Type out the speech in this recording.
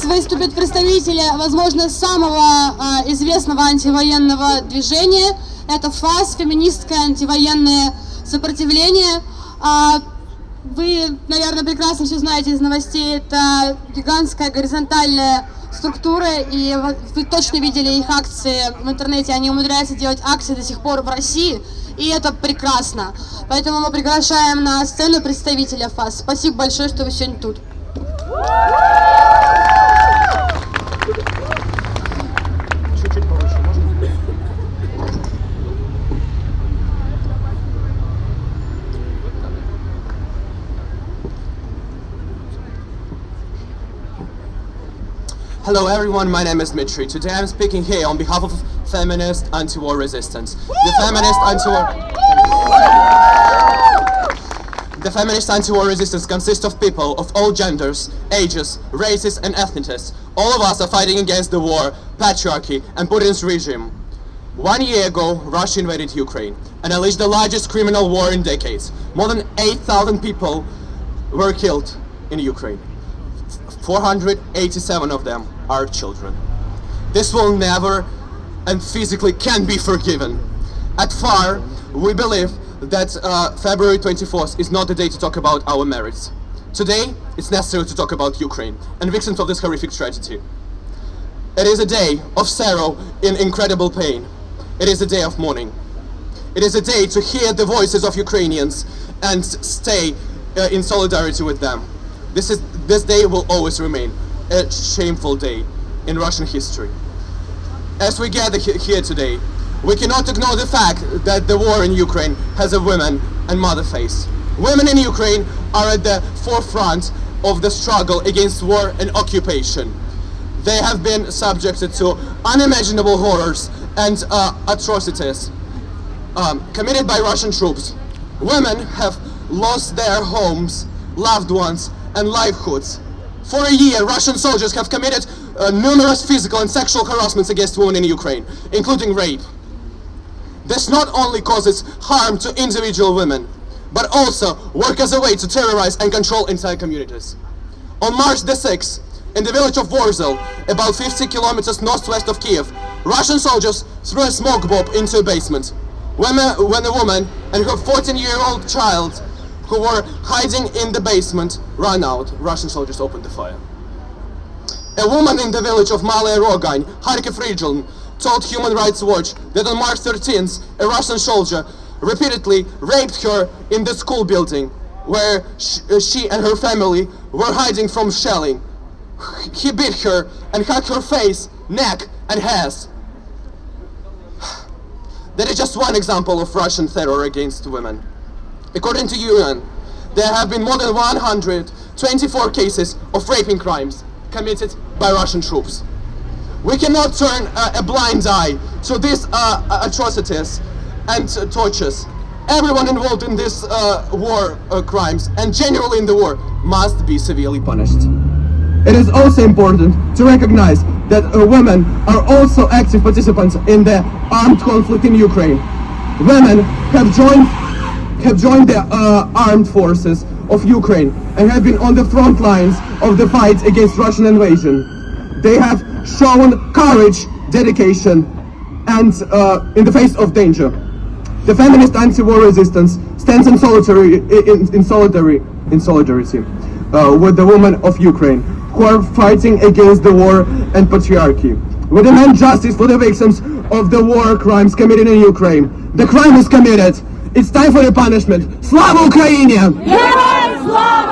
нас выступят представители, возможно, самого известного антивоенного движения. Это ФАС, феминистское антивоенное сопротивление. Вы, наверное, прекрасно все знаете из новостей. Это гигантская горизонтальная структура, и вы точно видели их акции в интернете. Они умудряются делать акции до сих пор в России, и это прекрасно. Поэтому мы приглашаем на сцену представителя ФАС. Спасибо большое, что вы сегодня тут. Чуть-чуть повыше, можно? Hello everyone, my name is Dmitrii. Today I'm speaking here on behalf of Feminist anti-war resistance. The Feminist anti-war resistance consists of people of all genders, ages, races and ethnicities. All of us are fighting against the war, patriarchy and Putin's regime. 1 year ago, Russia invaded Ukraine and unleashed the largest criminal war in decades. More than 8,000 people were killed in Ukraine. 487 of them are children. This will never and physically can't be forgiven. At FAR, we believe that February 24th is not the day to talk about our merits. Today, it's necessary to talk about Ukraine and victims of this horrific tragedy. It is a day of sorrow and incredible pain. It is a day of mourning. It is a day to hear the voices of Ukrainians and stay in solidarity with them. This day will always remain a shameful day in Russian history. As we gather here today, we cannot ignore the fact that the war in Ukraine has a women and mother face. Women in Ukraine are at the forefront of the struggle against war and occupation. They have been subjected to unimaginable horrors and atrocities committed by Russian troops. Women have lost their homes, loved ones, and livelihoods. For a year, Russian soldiers have committed numerous physical and sexual harassments against women in Ukraine, including rape. This not only causes harm to individual women, but also work as a way to terrorize and control entire communities. On March the 6th, in the village of Vorzil, about 50 kilometers northwest of Kiev, Russian soldiers threw a smoke bomb into a basement. When a woman and her 14-year-old child who were hiding in the basement ran out, Russian soldiers opened the fire. A woman in the village of Malaya Rogань, Kharkiv region, told Human Rights Watch that on March 13th, a Russian soldier repeatedly raped her in the school building where she and her family were hiding from shelling. He beat her and cut her face, neck and hands. That is just one example of Russian terror against women. According to UN, there have been more than 124 cases of raping crimes committed by Russian troops. We cannot turn a blind eye to these atrocities and tortures. Everyone involved in these war crimes and generally in the war must be severely punished. It is also important to recognize that women are also active participants in the armed conflict in Ukraine. Women have joined the armed forces of Ukraine and have been on the front lines of the fight against Russian invasion. They have shown courage, dedication, and in the face of danger. The feminist anti-war resistance stands in solidarity with the women of Ukraine who are fighting against the war and patriarchy. We demand justice for the victims of the war crimes committed in Ukraine. The crime is committed. It's time for the punishment. Slava Ukraini! Героям слава!